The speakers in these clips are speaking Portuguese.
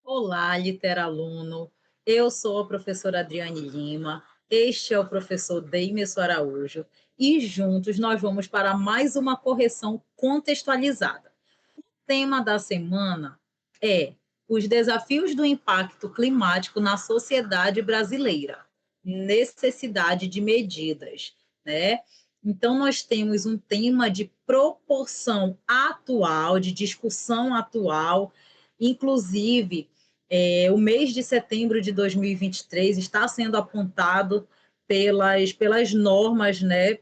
Olá, literaluno. Eu sou a professora Adriane Lima, este é o professor Deimerson Araújo e juntos nós vamos para mais uma correção contextualizada. O tema da semana é os desafios do impacto climático na sociedade brasileira, necessidade de medidas, né? Então, nós temos um tema de proporção atual, de discussão atual, inclusive, o mês de setembro de 2023 está sendo apontado pelas normas, né,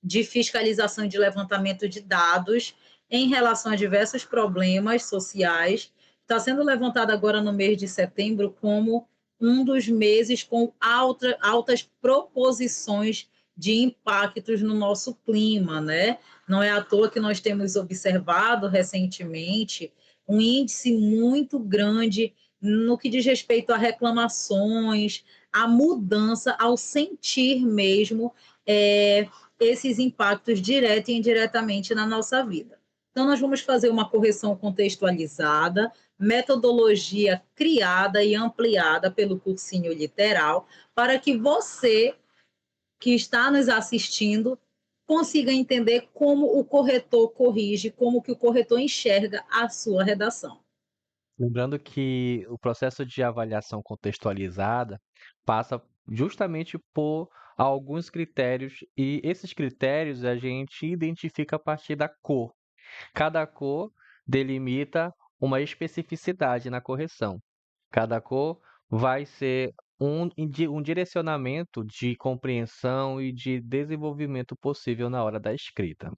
de fiscalização e de levantamento de dados em relação a diversos problemas sociais. Está sendo levantado agora no mês de setembro como um dos meses com altas proposições de impactos no nosso clima, né? Não é à toa que nós temos observado recentemente um índice muito grande no que diz respeito a reclamações, a mudança, ao sentir mesmo esses impactos direto e indiretamente na nossa vida. Então, nós vamos fazer uma correção contextualizada, metodologia criada e ampliada pelo cursinho literal, para que você que está nos assistindo consiga entender como o corretor corrige, como que o corretor enxerga a sua redação. Lembrando que o processo de avaliação contextualizada passa justamente por alguns critérios, e esses critérios a gente identifica a partir da cor. Cada cor delimita uma especificidade na correção. Cada cor vai ser um direcionamento de compreensão e de desenvolvimento possível na hora da escrita.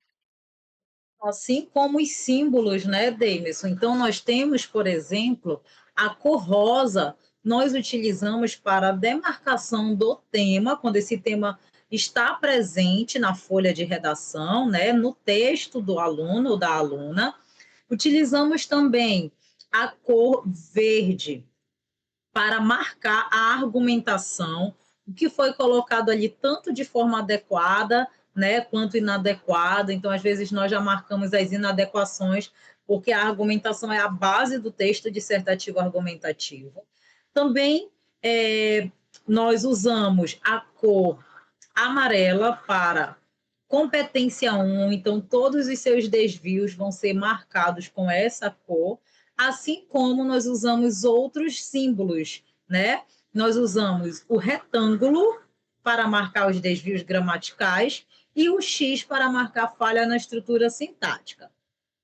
Assim como os símbolos, né, Demerson? Então, nós temos, por exemplo, a cor rosa, nós utilizamos para a demarcação do tema, quando esse tema está presente na folha de redação, né, no texto do aluno ou da aluna. Utilizamos também a cor verde para marcar a argumentação, o que foi colocado ali tanto de forma adequada, né, quanto inadequada. Então, às vezes, nós já marcamos as inadequações, porque a argumentação é a base do texto dissertativo argumentativo. Também nós usamos a cor amarela para competência 1, então todos os seus desvios vão ser marcados com essa cor, assim como nós usamos outros símbolos, né? Nós usamos o retângulo para marcar os desvios gramaticais e o X para marcar falha na estrutura sintática.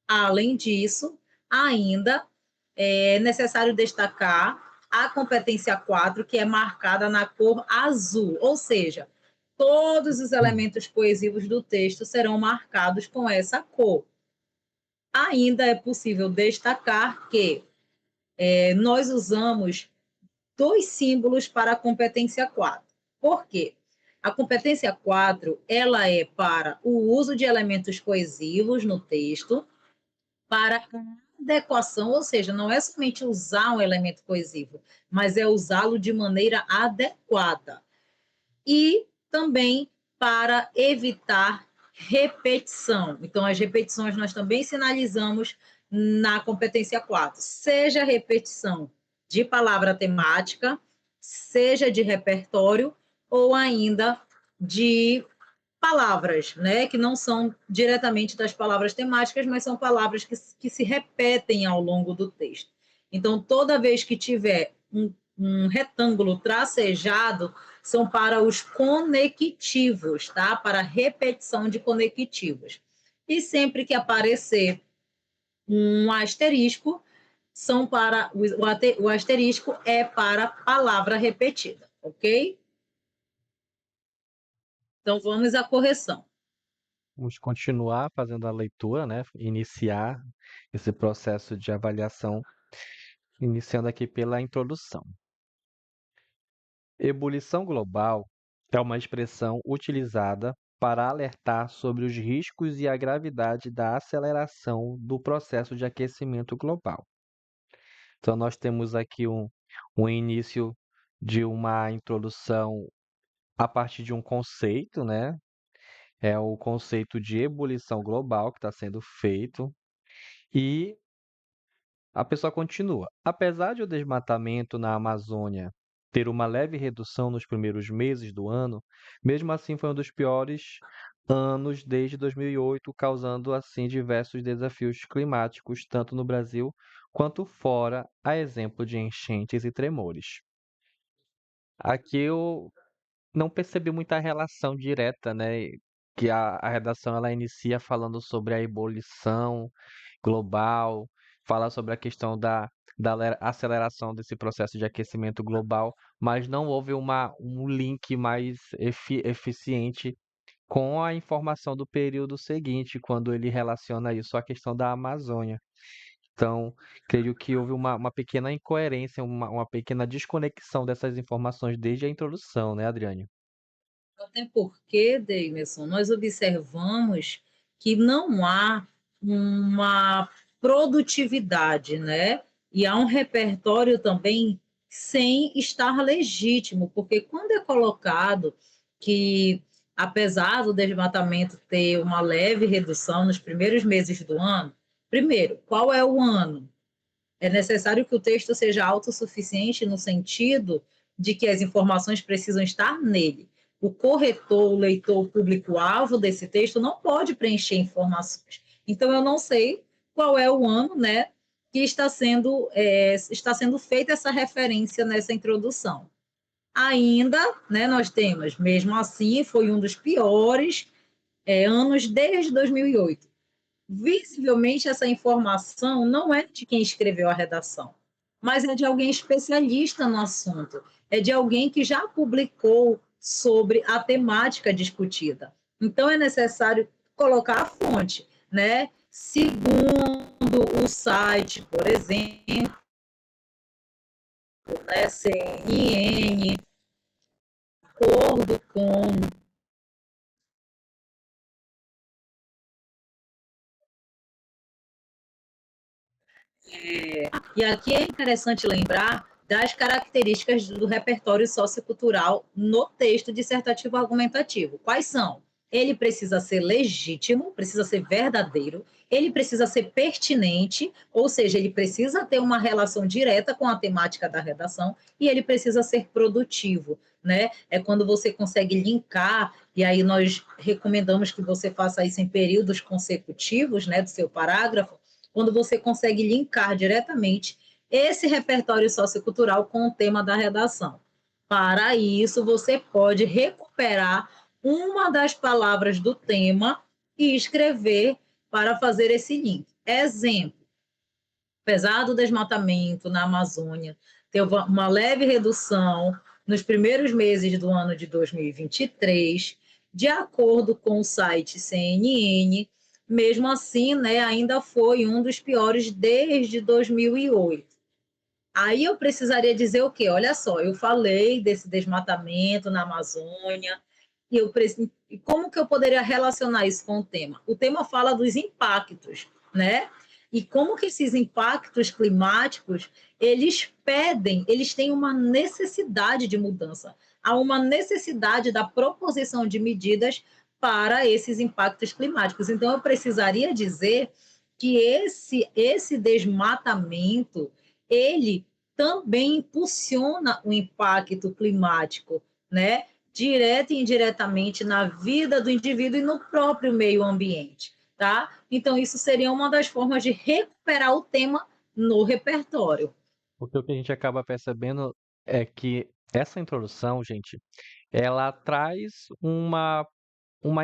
Além disso, ainda é necessário destacar a competência 4, que é marcada na cor azul, ou seja, todos os elementos coesivos do texto serão marcados com essa cor. Ainda é possível destacar que nós usamos dois símbolos para a competência 4. Por quê? A competência 4 ela é para o uso de elementos coesivos no texto, para adequação, ou seja, não é somente usar um elemento coesivo, mas é usá-lo de maneira adequada. E também para evitar repetição. Então, as repetições nós também sinalizamos na competência 4, seja repetição de palavra temática, seja de repertório ou ainda de palavras, né, que não são diretamente das palavras temáticas, mas são palavras que se repetem ao longo do texto. Então, toda vez que tiver um retângulo tracejado, são para os conectivos, tá? Para repetição de conectivos. E sempre que aparecer um asterisco, são para o asterisco é para palavra repetida, ok? Então vamos à correção. Vamos continuar fazendo a leitura, né? Iniciar esse processo de avaliação, iniciando aqui pela introdução. Ebulição global é uma expressão utilizada para alertar sobre os riscos e a gravidade da aceleração do processo de aquecimento global. Então, nós temos aqui um início de uma introdução a partir de um conceito, né? É o conceito de ebulição global que está sendo feito. E a pessoa continua. Apesar de o desmatamento na Amazônia ter uma leve redução nos primeiros meses do ano, mesmo assim foi um dos piores anos desde 2008, causando assim diversos desafios climáticos, tanto no Brasil quanto fora, a exemplo de enchentes e tremores. Aqui eu não percebi muita relação direta, né? Que a redação ela inicia falando sobre a ebulição global, fala sobre a questão da aceleração desse processo de aquecimento global, mas não houve um link mais eficiente com a informação do período seguinte, quando ele relaciona isso à questão da Amazônia. Então, creio que houve uma pequena incoerência, uma pequena desconexão dessas informações desde a introdução, né, Adriane? Até porque, Davidson, nós observamos que não há uma produtividade, né? E há um repertório também sem estar legítimo, porque quando é colocado que, apesar do desmatamento ter uma leve redução nos primeiros meses do ano, primeiro, qual é o ano? É necessário que o texto seja autossuficiente no sentido de que as informações precisam estar nele. O corretor, o leitor, o público-alvo desse texto não pode preencher informações. Então, eu não sei qual é o ano, né, que está sendo feita essa referência nessa introdução. Ainda, né, nós temos, mesmo assim, foi um dos piores anos desde 2008. Visivelmente, essa informação não é de quem escreveu a redação, mas é de alguém especialista no assunto, é de alguém que já publicou sobre a temática discutida. Então, é necessário colocar a fonte, né? Segundo o site, por exemplo, né, CNN, de acordo com E aqui é interessante lembrar das características do repertório sociocultural no texto dissertativo argumentativo. Quais são? Ele precisa ser legítimo, precisa ser verdadeiro, ele precisa ser pertinente, ou seja, ele precisa ter uma relação direta com a temática da redação e ele precisa ser produtivo, né? É quando você consegue linkar, e aí nós recomendamos que você faça isso em períodos consecutivos, né, do seu parágrafo, quando você consegue linkar diretamente esse repertório sociocultural com o tema da redação. Para isso, você pode recuperar uma das palavras do tema e escrever para fazer esse link. Exemplo: apesar do desmatamento na Amazônia ter uma leve redução nos primeiros meses do ano de 2023, de acordo com o site CNN, mesmo assim, né, ainda foi um dos piores desde 2008. Aí eu precisaria dizer o quê? Olha só, eu falei desse desmatamento na Amazônia, e como que eu poderia relacionar isso com o tema? O tema fala dos impactos, né? E como que esses impactos climáticos, eles têm uma necessidade de mudança. Há uma necessidade da proposição de medidas para esses impactos climáticos. Então, eu precisaria dizer que esse desmatamento, ele também impulsiona o impacto climático, né? Direta e indiretamente na vida do indivíduo e no próprio meio ambiente, tá? Então, isso seria uma das formas de recuperar o tema no repertório. Porque o que a gente acaba percebendo é que essa introdução, gente, ela traz uma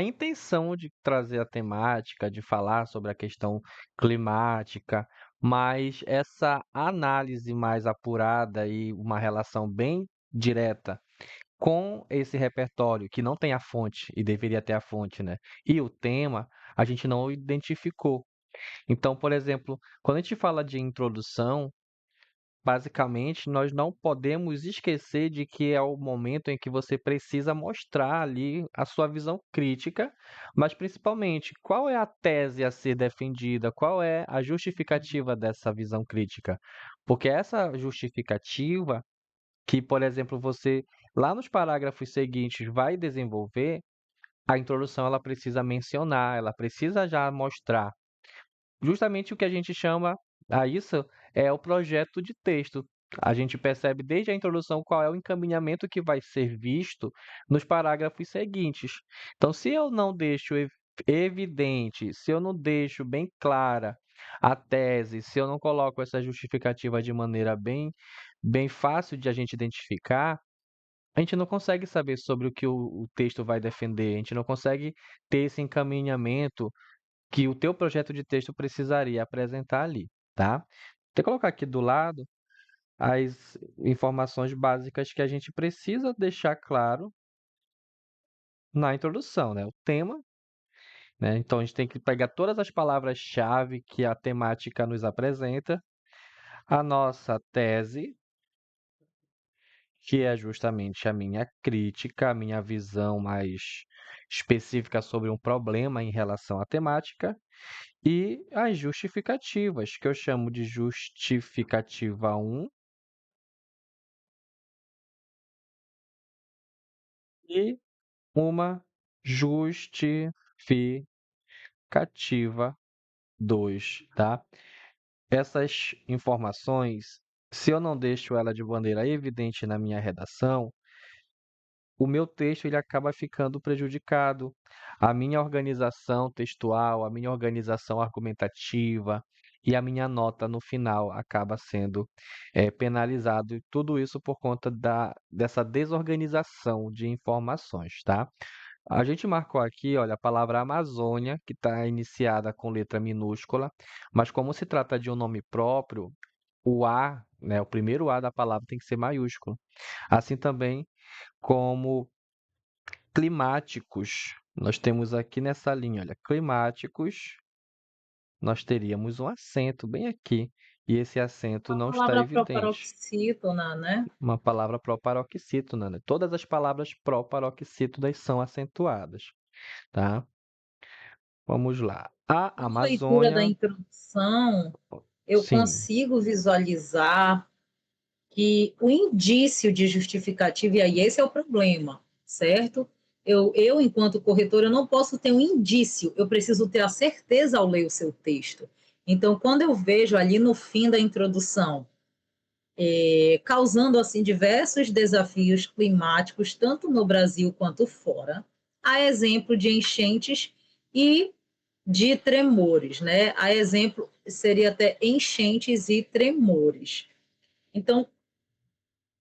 intenção de trazer a temática, de falar sobre a questão climática, mas essa análise mais apurada e uma relação bem direta com esse repertório, que não tem a fonte, e deveria ter a fonte, né? E o tema, a gente não identificou. Então, por exemplo, quando a gente fala de introdução, basicamente, nós não podemos esquecer de que é o momento em que você precisa mostrar ali a sua visão crítica, mas principalmente qual é a tese a ser defendida, qual é a justificativa dessa visão crítica. Porque essa justificativa, que, por exemplo, você lá nos parágrafos seguintes vai desenvolver, a introdução ela precisa mencionar, ela precisa já mostrar justamente o que a gente chama Isso é o projeto de texto. A gente percebe desde a introdução qual é o encaminhamento que vai ser visto nos parágrafos seguintes. Então, se eu não deixo evidente, se eu não deixo bem clara a tese, se eu não coloco essa justificativa de maneira bem fácil de a gente identificar, a gente não consegue saber sobre o que o texto vai defender, a gente não consegue ter esse encaminhamento que o teu projeto de texto precisaria apresentar ali, tá? Vou colocar aqui do lado as informações básicas que a gente precisa deixar claro na introdução, né? O tema, né? Então a gente tem que pegar todas as palavras-chave que a temática nos apresenta, a nossa tese, que é justamente a minha crítica, a minha visão mais específica sobre um problema em relação à temática, e as justificativas, que eu chamo de justificativa um e uma justificativa 2, tá? Essas informações, se eu não deixo ela de maneira evidente na minha redação, o meu texto ele acaba ficando prejudicado. A minha organização textual, a minha organização argumentativa e a minha nota no final acaba sendo penalizado. E tudo isso por conta dessa desorganização de informações, tá? A gente marcou aqui, olha, a palavra Amazônia, que está iniciada com letra minúscula, mas como se trata de um nome próprio, o A, né, o primeiro A da palavra tem que ser maiúsculo. Assim também como climáticos. Nós temos aqui nessa linha, olha, climáticos, nós teríamos um acento bem aqui, e esse acento A não está palavra evidente. proparoxítona, né? Uma palavra pró-paroxítona, né? Todas as palavras pró-paroxítonas são acentuadas, tá? Vamos lá. A Na leitura da Amazônia, introdução, eu sim, consigo visualizar que o indício de justificativa, e aí esse é o problema, certo? Enquanto corretora, eu não posso ter um indício, eu preciso ter a certeza ao ler o seu texto. Então, quando eu vejo ali no fim da introdução, causando assim diversos desafios climáticos, tanto no Brasil quanto fora, a exemplo de enchentes e de tremores, né? A exemplo seria até enchentes e tremores. Então,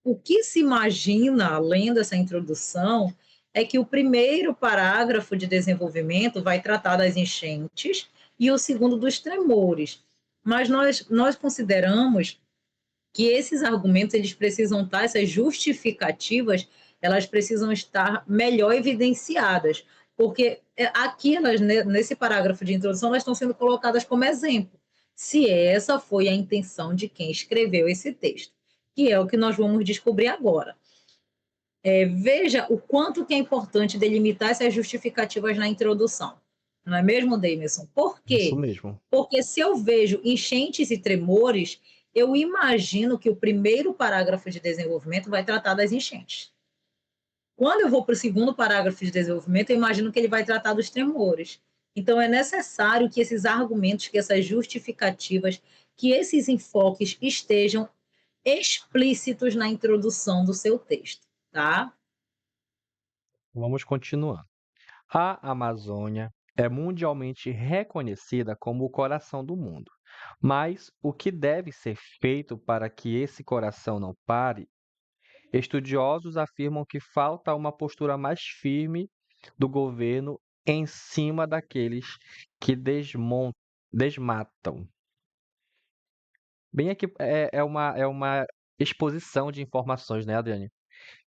o que se imagina, além dessa introdução, é que o primeiro parágrafo de desenvolvimento vai tratar das enchentes e o segundo dos tremores. Mas nós consideramos que esses argumentos eles precisam estar, essas justificativas, elas precisam estar melhor evidenciadas, porque aqui elas, nesse parágrafo de introdução, elas estão sendo colocadas como exemplo, se essa foi a intenção de quem escreveu esse texto, que é o que nós vamos descobrir agora. Veja o quanto que é importante delimitar essas justificativas na introdução. Não é mesmo, Davidson? Por isso quê? mesmo. Porque se eu vejo enchentes e tremores, eu imagino que o primeiro parágrafo de desenvolvimento vai tratar das enchentes. Quando eu vou para o segundo parágrafo de desenvolvimento, eu imagino que ele vai tratar dos tremores. Então, é necessário que esses argumentos, que essas justificativas, que esses enfoques estejam explícitos na introdução do seu texto, tá? Vamos continuando. A Amazônia é mundialmente reconhecida como o coração do mundo. Mas o que deve ser feito para que esse coração não pare? Estudiosos afirmam que falta uma postura mais firme do governo em cima daqueles que desmatam. Bem aqui é uma exposição de informações, né, Adriane?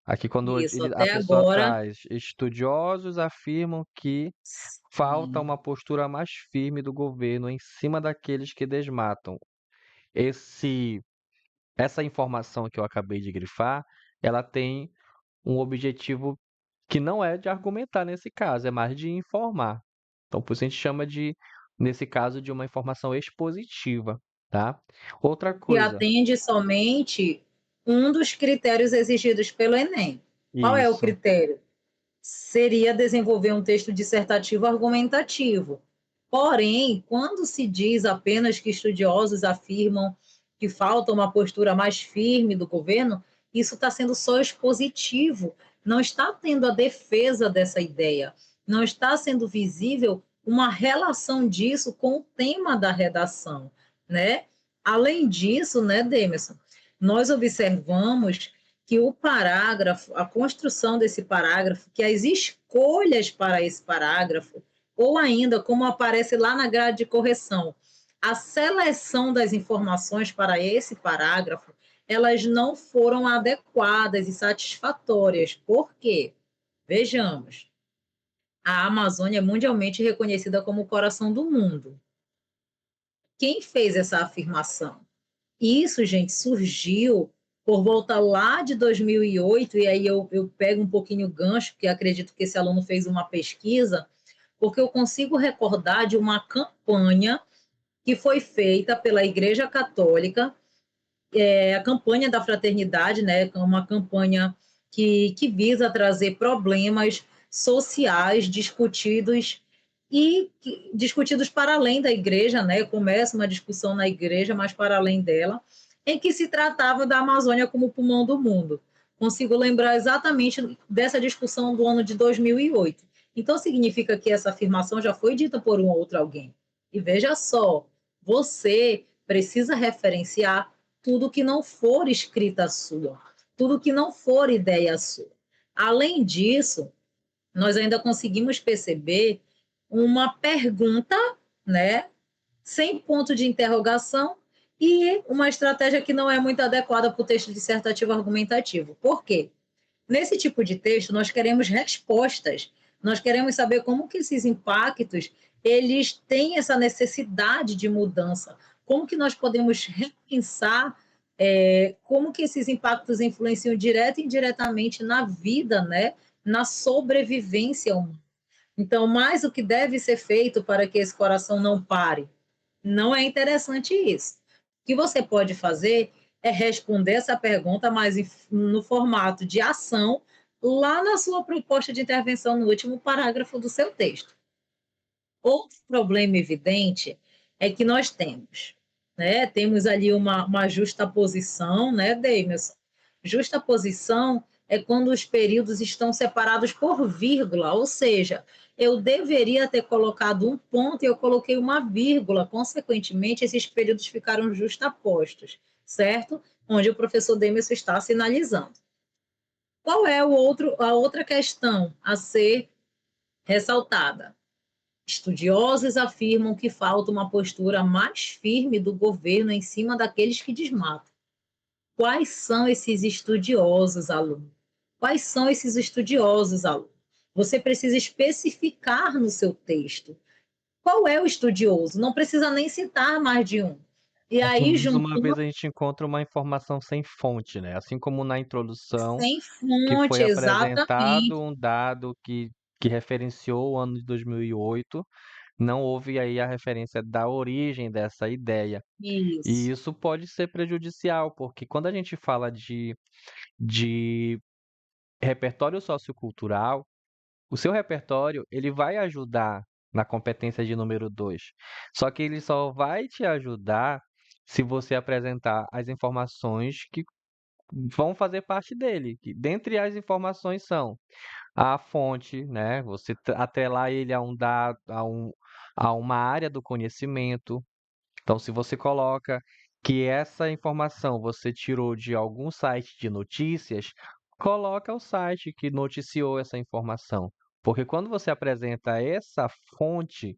Aqui quando Isso, a até pessoa agora, traz, estudiosos afirmam que falta sim. uma postura mais firme do governo em cima daqueles que desmatam. Esse, essa informação que eu acabei de grifar, ela tem um objetivo que não é de argumentar nesse caso, é mais de informar. Então, por isso a gente chama nesse caso, de uma informação expositiva, tá? Outra Que coisa, atende somente um dos critérios exigidos pelo Enem. Qual é o isso, critério? Seria desenvolver um texto dissertativo argumentativo. Porém, quando se diz apenas que estudiosos afirmam que falta uma postura mais firme do governo, isso está sendo só expositivo, não está tendo a defesa dessa ideia, não está sendo visível uma relação disso com o tema da redação, né? Além disso, né, Demerson, nós observamos que o parágrafo, a construção desse parágrafo, que as escolhas para esse parágrafo, ou ainda, como aparece lá na grade de correção, a seleção das informações para esse parágrafo, elas não foram adequadas e satisfatórias. Por quê? Vejamos, a Amazônia é mundialmente reconhecida como o coração do mundo. Quem fez essa afirmação? Isso, gente, surgiu por volta lá de 2008, e aí eu pego um pouquinho o gancho, porque acredito que esse aluno fez uma pesquisa, porque eu consigo recordar de uma campanha que foi feita pela Igreja Católica, a campanha da fraternidade, né, uma campanha que visa trazer problemas sociais discutidos e discutidos para além da igreja, né? Começa uma discussão na igreja, mas para além dela, em que se tratava da Amazônia como pulmão do mundo. Consigo lembrar exatamente dessa discussão do ano de 2008. Então, significa que essa afirmação já foi dita por um outro alguém. E veja só, você precisa referenciar tudo que não for escrita sua, tudo que não for ideia sua. Além disso, nós ainda conseguimos perceber uma pergunta, né, sem ponto de interrogação e uma estratégia que não é muito adequada para o texto dissertativo argumentativo. Por quê? Nesse tipo de texto, nós queremos respostas, nós queremos saber como que esses impactos eles têm essa necessidade de mudança, como que nós podemos repensar como que esses impactos influenciam direto e indiretamente na vida, né, na sobrevivência humana. Então, mais o que deve ser feito para que esse coração não pare? Não é interessante isso. O que você pode fazer é responder essa pergunta, mas no formato de ação, lá na sua proposta de intervenção no último parágrafo do seu texto. Outro problema evidente é que nós temos, né? Temos ali uma justa posição, né, Demerson? Justa posição é quando os períodos estão separados por vírgula, ou seja, eu deveria ter colocado um ponto e eu coloquei uma vírgula, consequentemente, esses períodos ficaram justapostos, certo? Onde o professor Demerson está sinalizando. Qual é a outra questão a ser ressaltada? Estudiosos afirmam que falta uma postura mais firme do governo em cima daqueles que desmatam. Quais são esses estudiosos, aluno? Quais são esses estudiosos, aluno? Você precisa especificar no seu texto. Qual é o estudioso? Não precisa nem citar mais de um. E É que aí, mais uma juntando vez a gente encontra uma informação sem fonte, né? Assim como na introdução, sem que foi fonte, apresentado exatamente. um dado que referenciou o ano de 2008, não houve aí a referência da origem dessa ideia. E Isso. isso pode ser prejudicial, porque quando a gente fala de repertório sociocultural, o seu repertório ele vai ajudar na competência de número 2. Só que ele só vai te ajudar se você apresentar as informações que vão fazer parte dele. Que dentre as informações são a fonte, né? Você atrelar ele a um dado, a uma área do conhecimento. Então, se você coloca que essa informação você tirou de algum site de notícias, coloca o site que noticiou essa informação. Porque quando você apresenta essa fonte,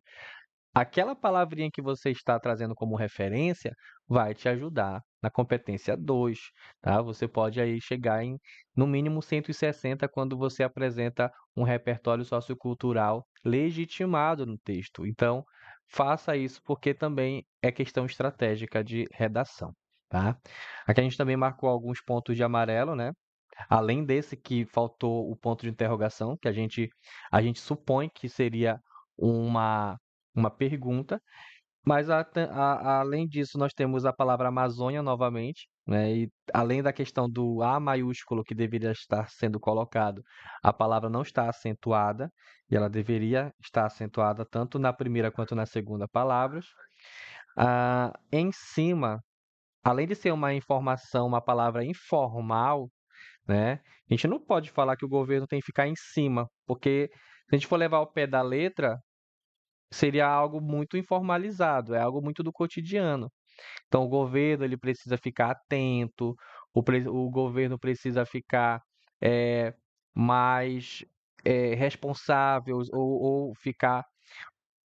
aquela palavrinha que você está trazendo como referência vai te ajudar na competência 2, tá? Você pode aí chegar em no mínimo 160 quando você apresenta um repertório sociocultural legitimado no texto. Então, faça isso porque também é questão estratégica de redação, tá? Aqui a gente também marcou alguns pontos de amarelo, né? Além desse que faltou o ponto de interrogação, que a gente supõe que seria uma uma pergunta, Mas além disso, nós temos a palavra Amazônia novamente, né? E além da questão do A maiúsculo que deveria estar sendo colocado, a palavra não está acentuada, e ela deveria estar acentuada tanto na primeira quanto na segunda palavras. Em cima, além de ser uma informação, uma palavra informal, né? A gente não pode falar que o governo tem que ficar em cima, porque se a gente for levar ao pé da letra, seria algo muito informalizado, é algo muito do cotidiano. Então, o governo ele precisa ficar atento, o governo precisa ficar eh, mais responsável ou ficar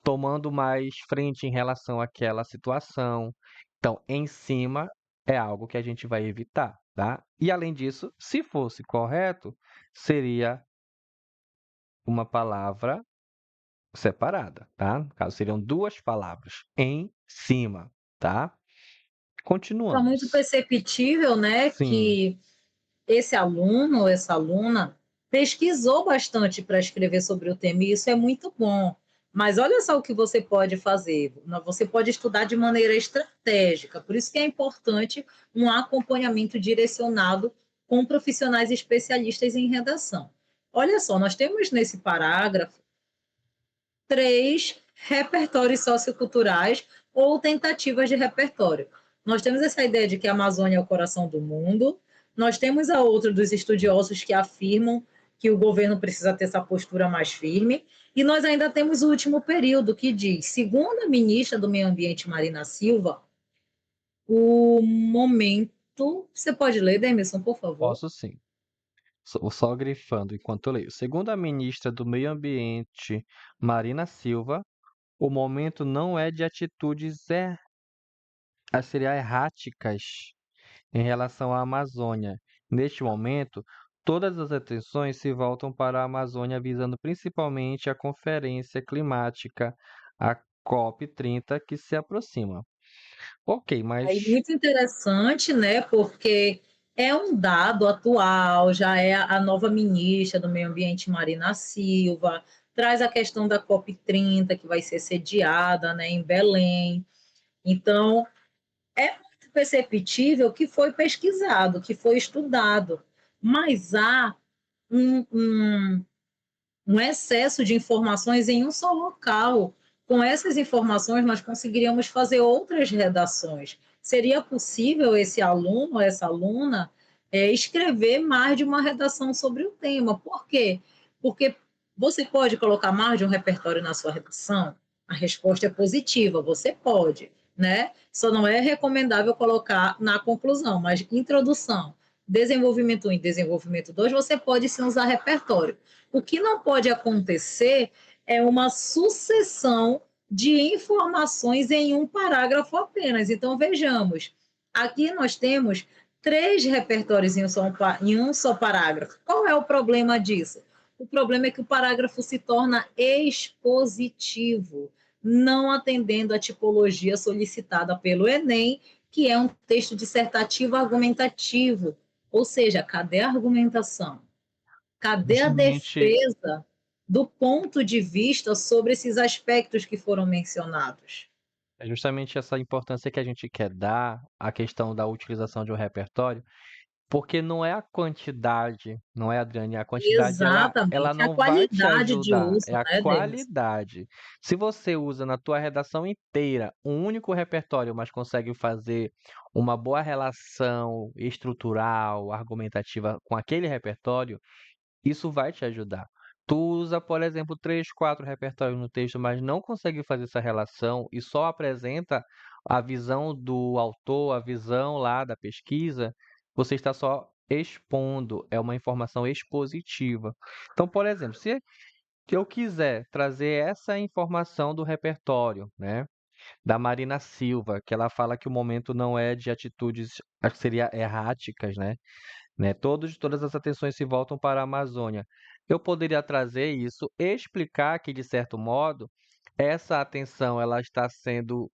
tomando mais frente em relação àquela situação. Então, em cima é algo que a gente vai evitar, tá? E além disso, se fosse correto, seria uma palavra separada, tá? No caso, seriam duas palavras em cima, tá? É muito Continuamos. perceptível, né, Sim, que esse aluno ou essa aluna pesquisou bastante para escrever sobre o tema, e isso é muito bom. Mas olha só o que você pode fazer. Você pode estudar de maneira estratégica. Por isso que é importante um acompanhamento direcionado com profissionais especialistas em redação. Olha só, nós temos nesse parágrafo 3 repertórios socioculturais ou tentativas de repertório. Nós temos essa ideia de que a Amazônia é o coração do mundo, nós temos a outra dos estudiosos que afirmam que o governo precisa ter essa postura mais firme, e nós ainda temos o último período que diz, segundo a ministra do Meio Ambiente, Marina Silva, o momento. Você pode ler, Demerson, por favor? posso sim. Só grifando enquanto eu leio. Segundo a ministra do Meio Ambiente, Marina Silva, o momento não é de atitudes seria erráticas em relação à Amazônia. Neste momento, todas as atenções se voltam para a Amazônia, visando principalmente a Conferência Climática, a COP30, que se aproxima. Ok, Aí, mas muito interessante, né? Porque é um dado atual, já é a nova ministra do Meio Ambiente, Marina Silva, traz a questão da COP30, que vai ser sediada, né, em Belém. Então, é muito perceptível que foi pesquisado, que foi estudado, mas há um, um, um excesso de informações em um só local. Com essas informações, nós conseguiríamos fazer outras redações. Seria possível esse aluno ou essa aluna escrever mais de uma redação sobre o tema. Por quê? Porque você pode colocar mais de um repertório na sua redação? A resposta é positiva, você pode, né? Só não é recomendável colocar na conclusão, mas introdução, desenvolvimento 1 e desenvolvimento 2, você pode sim usar repertório. O que não pode acontecer é uma sucessão de informações em um parágrafo apenas. Então, vejamos, aqui nós temos 3 repertórios em um só parágrafo. Qual é o problema disso? O problema é que o parágrafo se torna expositivo, não atendendo à tipologia solicitada pelo Enem, que é um texto dissertativo argumentativo. Ou seja, cadê a argumentação? Cadê a justamente defesa do ponto de vista sobre esses aspectos que foram mencionados? é justamente essa importância que a gente quer dar à questão da utilização de um repertório, porque não é a quantidade, não é, Adriane, a quantidade ela Exatamente, a não vai te qualidade de ajudar, uso, é a né, Denis? qualidade. Se você usa na tua redação inteira um único repertório, mas consegue fazer uma boa relação estrutural, argumentativa com aquele repertório, isso vai te ajudar. Tu usa, por exemplo, 3, 4 repertórios no texto, mas não consegue fazer essa relação e só apresenta a visão do autor, a visão lá da pesquisa, você está só expondo, é uma informação expositiva. Então, por exemplo, se eu quiser trazer essa informação do repertório, né, da Marina Silva, que ela fala que o momento não é de atitudes, acho que seria erráticas, né? Todas as atenções se voltam para a Amazônia. Eu poderia trazer isso, explicar que, de certo modo, essa atenção ela está sendo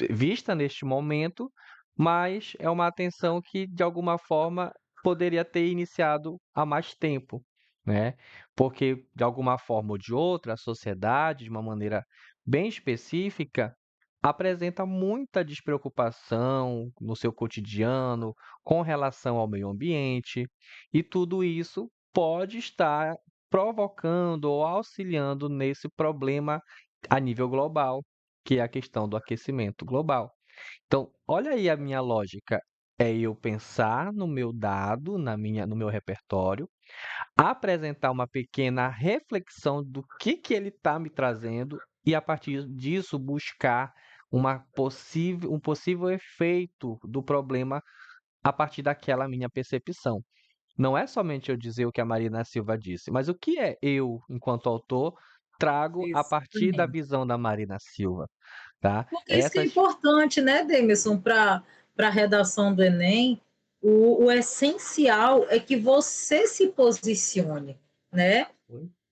vista neste momento, mas é uma atenção que, de alguma forma, poderia ter iniciado há mais tempo, né? Porque, de alguma forma ou de outra, a sociedade, de uma maneira bem específica, apresenta muita despreocupação no seu cotidiano com relação ao meio ambiente, e tudo isso pode estar provocando ou auxiliando nesse problema a nível global, que é a questão do aquecimento global. Então, olha aí a minha lógica. É eu pensar no meu dado, no meu repertório, apresentar uma pequena reflexão do que ele está me trazendo e, a partir disso, buscar um possível efeito do problema a partir daquela minha percepção. Não é somente eu dizer o que a Marina Silva disse, mas o que é eu, enquanto autor, trago a partir da Exatamente. visão da Marina Silva, tá? Porque isso que é Essas importante, né, Demerson, para a redação do Enem, o essencial é que você se posicione, né?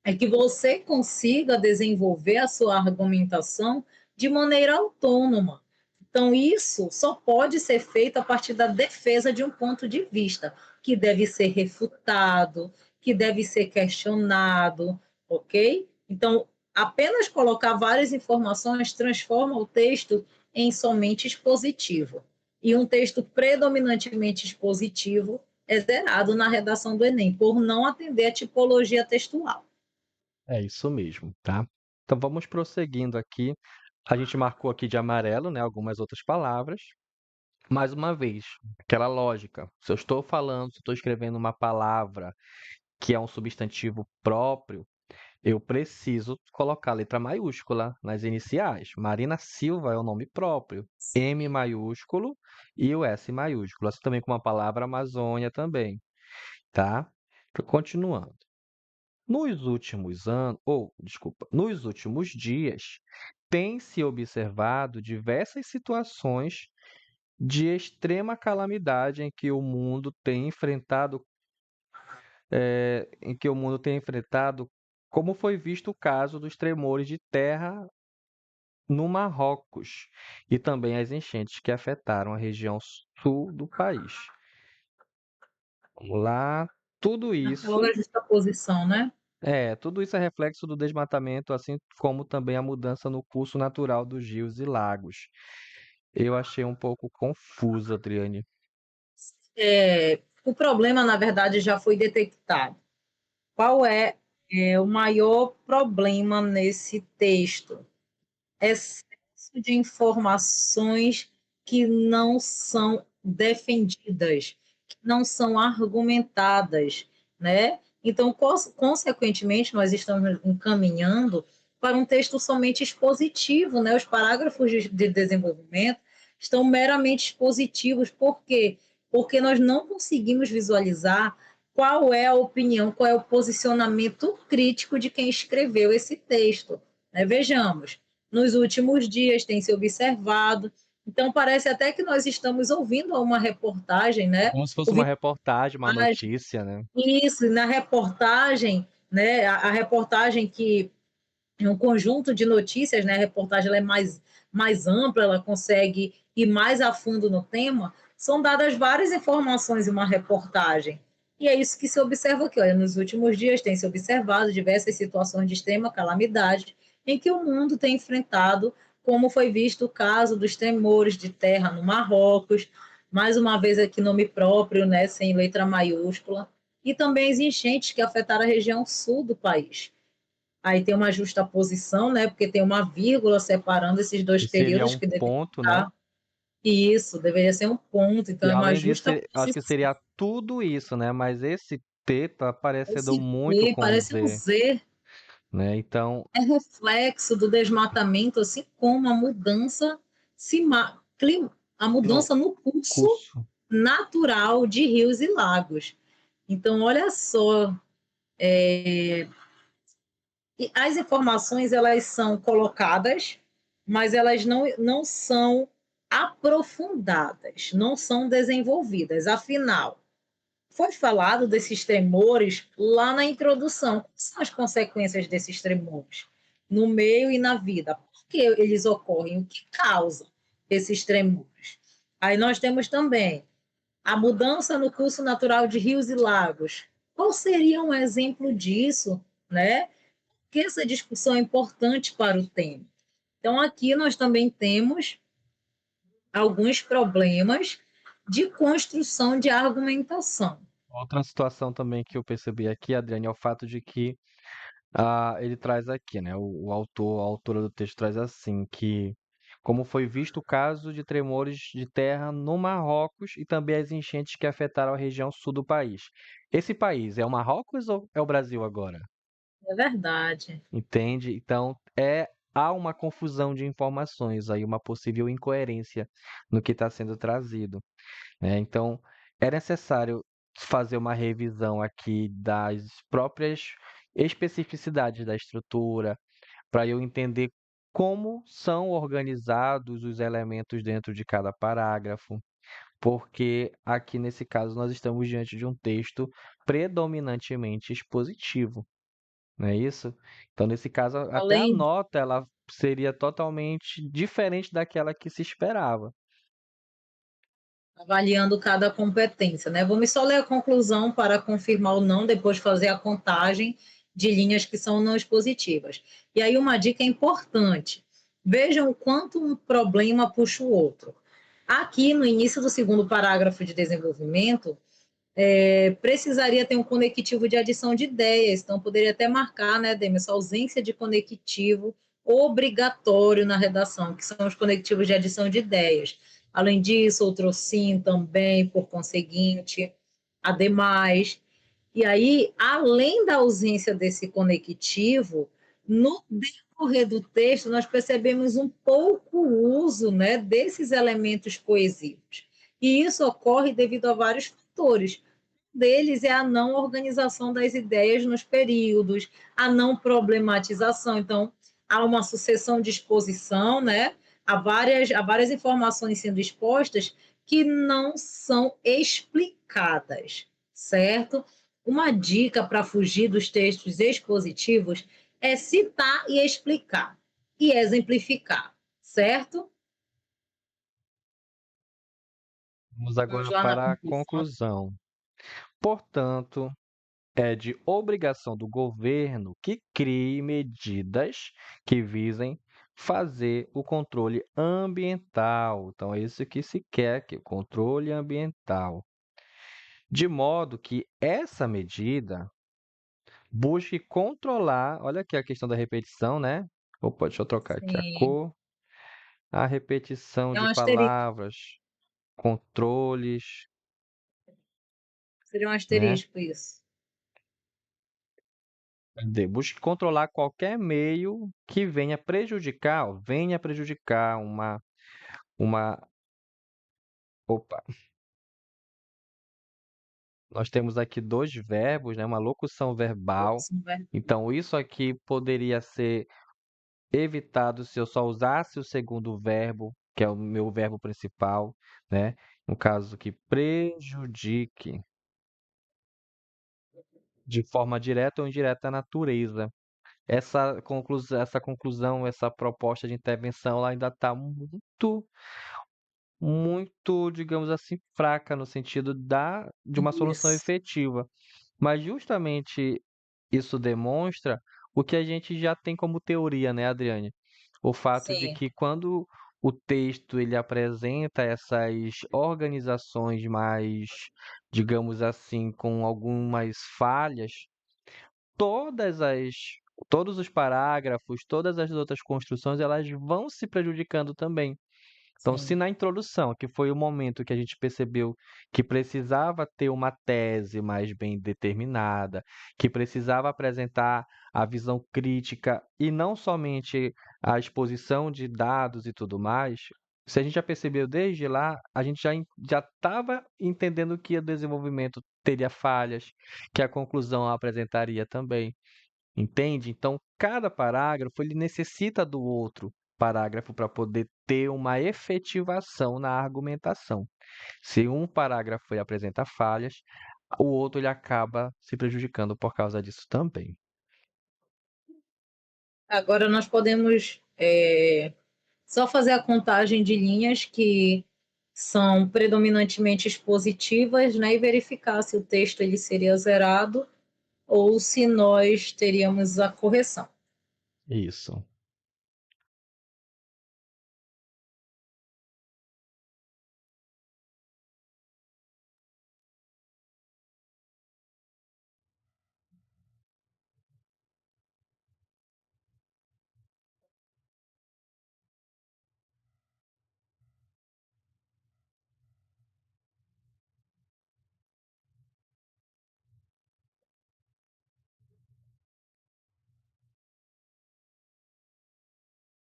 É que você consiga desenvolver a sua argumentação de maneira autônoma. Então, isso só pode ser feito a partir da defesa de um ponto de vista, que deve ser refutado, que deve ser questionado, ok? Então, apenas colocar várias informações transforma o texto em somente expositivo. E um texto predominantemente expositivo é zerado na redação do Enem, por não atender a tipologia textual. É isso mesmo, tá? Então vamos prosseguindo aqui. A gente marcou aqui de amarelo, né, algumas outras palavras. Mais uma vez, aquela lógica. Se eu estou falando, se eu estou escrevendo uma palavra que é um substantivo próprio, eu preciso colocar a letra maiúscula nas iniciais. Marina Silva é o nome próprio. M maiúsculo e o S maiúsculo. Assim também com a palavra Amazônia também, tá? Continuando. Nos últimos anos, ou desculpa, nos últimos dias, tem-se observado diversas situações de extrema calamidade em que o mundo tem enfrentado, como foi visto o caso dos tremores de terra no Marrocos e também as enchentes que afetaram a região sul do país. Vamos lá, tudo Aquela isso justaposição, né? tudo isso é reflexo do desmatamento, assim como também a mudança no curso natural dos rios e lagos. Eu achei um pouco confuso, Adriane. O problema, na verdade, já foi detectado. Qual é o maior problema nesse texto? Excesso de informações que não são defendidas, que não são argumentadas, né? Então, consequentemente, nós estamos encaminhando para um texto somente expositivo, né? Os parágrafos de desenvolvimento estão meramente expositivos. Por quê? Porque nós não conseguimos visualizar qual é a opinião, qual é o posicionamento crítico de quem escreveu esse texto. Né? Vejamos, nos últimos dias tem se observado. Então, parece até que nós estamos ouvindo uma reportagem, né? Como se fosse uma Ouvindo reportagem, uma notícia, né? isso, na reportagem, né? A reportagem que é um conjunto de notícias, né? A reportagem ela é mais ampla, ela consegue ir mais a fundo no tema. São dadas várias informações em uma reportagem. E é isso que se observa aqui. Olha, nos últimos dias tem se observado diversas situações de extrema calamidade em que o mundo tem enfrentado, como foi visto o caso dos tremores de terra no Marrocos, mais uma vez aqui nome próprio, né, sem letra maiúscula, e também as enchentes que afetaram a região sul do país. Aí tem uma justaposição, né? Porque tem uma vírgula separando esses dois Que seria períodos um que deveriam ponto, né? estar. Isso, deveria ser um ponto. Então, E é uma além disso, acho que justaposição. seria tudo isso, né? Mas esse T tá parecendo Esse muito T com um parece um Z, Z, né? Então, é reflexo do desmatamento, assim como a mudança, a no mudança no curso curso. natural de rios e lagos. Então, olha só, as informações elas são colocadas, mas elas não são aprofundadas, não são desenvolvidas. Afinal, foi falado desses tremores lá na introdução. Quais são as consequências desses tremores no meio e na vida? Por que eles ocorrem? O que causa esses tremores? Aí nós temos também a mudança no curso natural de rios e lagos. Qual seria um exemplo disso, né? Que essa discussão é importante para o tema. Então, aqui nós também temos alguns problemas de construção de argumentação. Outra situação também que eu percebi aqui, Adriane, é o fato de que ele traz aqui, né? O autor, a autora do texto traz assim, que como foi visto o caso de tremores de terra no Marrocos e também as enchentes que afetaram a região sul do país. Esse país é o Marrocos ou é o Brasil agora? É verdade. Entende? Então, há uma confusão de informações aí, uma possível incoerência no que está sendo trazido, né? Então, é necessário fazer uma revisão aqui das próprias especificidades da estrutura, para eu entender como são organizados os elementos dentro de cada parágrafo, porque aqui nesse caso nós estamos diante de um texto predominantemente expositivo, não é isso? Então, nesse caso, até a Além, nota ela seria totalmente diferente daquela que se esperava. avaliando cada competência, né? Vamos só ler a conclusão para confirmar ou não, depois fazer a contagem de linhas que são não expositivas. E aí uma dica importante: vejam o quanto um problema puxa o outro. Aqui no início do segundo parágrafo de desenvolvimento, precisaria ter um conectivo de adição de ideias, então poderia até marcar, né, Demis, ausência de conectivo obrigatório na redação, que são os conectivos de adição de ideias. Além disso, outro sim também, por conseguinte, ademais. E aí, além da ausência desse conectivo, no decorrer do texto, nós percebemos um pouco o uso, né, desses elementos coesivos. E isso ocorre devido a vários fatores. Um deles é a não organização das ideias nos períodos, a não problematização. Então, há uma sucessão de exposição, né? Há várias informações sendo expostas que não são explicadas, certo? Uma dica para fugir dos textos expositivos é citar e explicar e exemplificar, certo? Vamos Vamos agora lá na para a conclusão. conclusão. Portanto, é de obrigação do governo que crie medidas que visem fazer o controle ambiental. Então, é isso que se quer aqui, o controle ambiental. De modo que essa medida busque controlar, olha aqui a questão da repetição, né? Opa, deixa eu trocar aqui a Sim. cor. A repetição É de um asterisco, palavras, controles, seria um né? asterisco isso. Busque controlar qualquer meio que venha prejudicar uma, opa, nós temos aqui dois verbos, né? Uma locução verbal. Então, isso aqui poderia ser evitado se eu só usasse o segundo verbo, que é o meu verbo principal, né? No caso que prejudique de forma direta ou indireta a natureza. Essa conclusão, essa proposta de intervenção, ela ainda está muito, digamos assim, fraca no sentido de uma solução Isso. efetiva. Mas justamente isso demonstra o que a gente já tem como teoria, né, Adriane? O fato de Sim, que quando o texto ele apresenta essas organizações mais, digamos assim, com algumas falhas, todas as todos os parágrafos, todas as outras construções, elas vão se prejudicando também. Então, se sim, na introdução, que foi o momento que a gente percebeu que precisava ter uma tese mais bem determinada, que precisava apresentar a visão crítica e não somente a exposição de dados e tudo mais, se a gente já percebeu desde lá, a gente já estava entendendo que o desenvolvimento teria falhas, que a conclusão apresentaria também. Entende? Então, cada parágrafo ele necessita do outro parágrafo para poder ter uma efetivação na argumentação. Se um parágrafo ele apresenta falhas, o outro ele acaba se prejudicando por causa disso também. agora nós podemos só fazer a contagem de linhas que são predominantemente expositivas, né, e verificar se o texto ele seria zerado ou se nós teríamos a correção. Isso.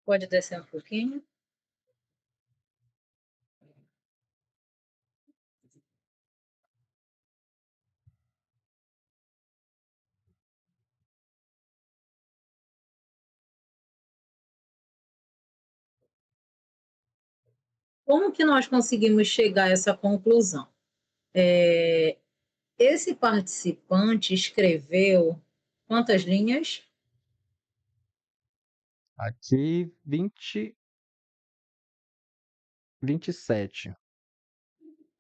Pode descer um pouquinho. Como que nós conseguimos chegar a essa conclusão? Esse participante escreveu quantas linhas? Aqui 27.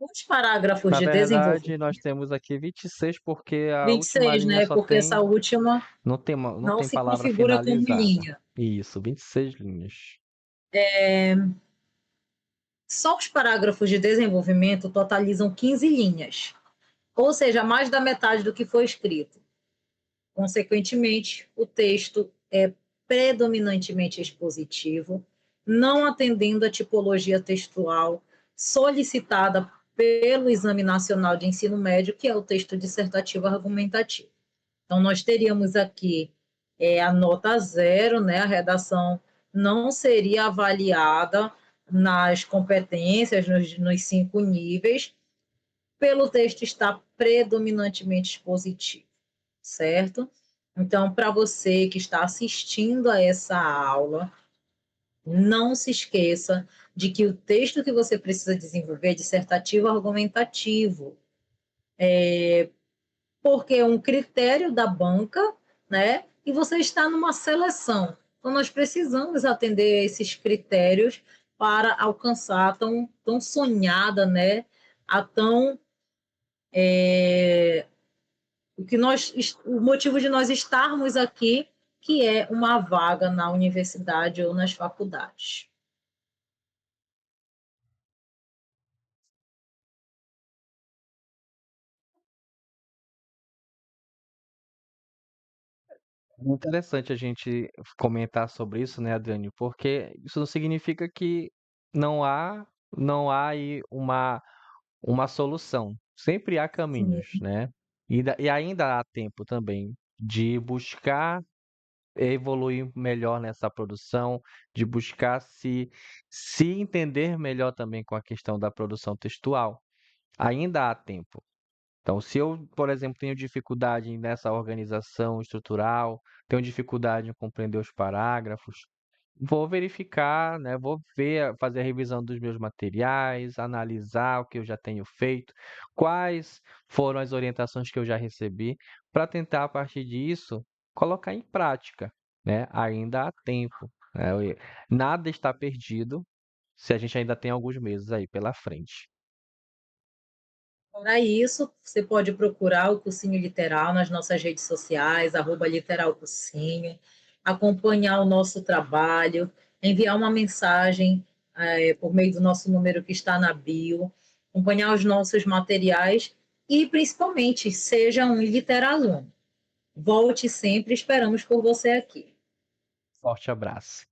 Os parágrafos Na de verdade, desenvolvimento, nós temos aqui 26 porque a última 26, linha né? só Porque essa tem última não não tem se palavra configura como finalizada. linha. Isso, 26 linhas. Só os parágrafos de desenvolvimento totalizam 15 linhas, ou seja, mais da metade do que foi escrito. Consequentemente, o texto é predominantemente expositivo, não atendendo à tipologia textual solicitada pelo Exame Nacional de Ensino Médio, que é o texto dissertativo argumentativo. Então, nós teríamos aqui a nota zero, né? A redação não seria avaliada nas competências, nos 5 níveis, pelo texto estar predominantemente expositivo, certo? Então, para você que está assistindo a essa aula, não se esqueça de que o texto que você precisa desenvolver é dissertativo argumentativo, porque é um critério da banca, né? E você está numa seleção. Então, nós precisamos atender esses critérios para alcançar a tão sonhada, né? A tão o motivo de nós estarmos aqui, que é uma vaga na universidade ou nas faculdades. É interessante a gente comentar sobre isso, né, Adriane, porque isso não significa que não há não há aí uma solução. Sempre há Sim. caminhos, né? E ainda há tempo também de buscar evoluir melhor nessa produção, de buscar se entender melhor também com a questão da produção textual. Ainda há tempo. Então, se eu, por exemplo, tenho dificuldade nessa organização estrutural, tenho dificuldade em compreender os parágrafos, vou verificar, né? Vou ver, fazer a revisão dos meus materiais, analisar o que eu já tenho feito, quais foram as orientações que eu já recebi, para tentar, a partir disso, colocar em prática, né? Ainda há tempo, né? Nada está perdido se a gente ainda tem alguns meses aí pela frente. Para isso, você pode procurar o Cursinho Literal nas nossas redes sociais, @literalcursinho, acompanhar o nosso trabalho, enviar uma mensagem por meio do nosso número que está na bio, acompanhar os nossos materiais e, principalmente, seja um literaluno. Volte sempre, esperamos por você aqui. Forte abraço.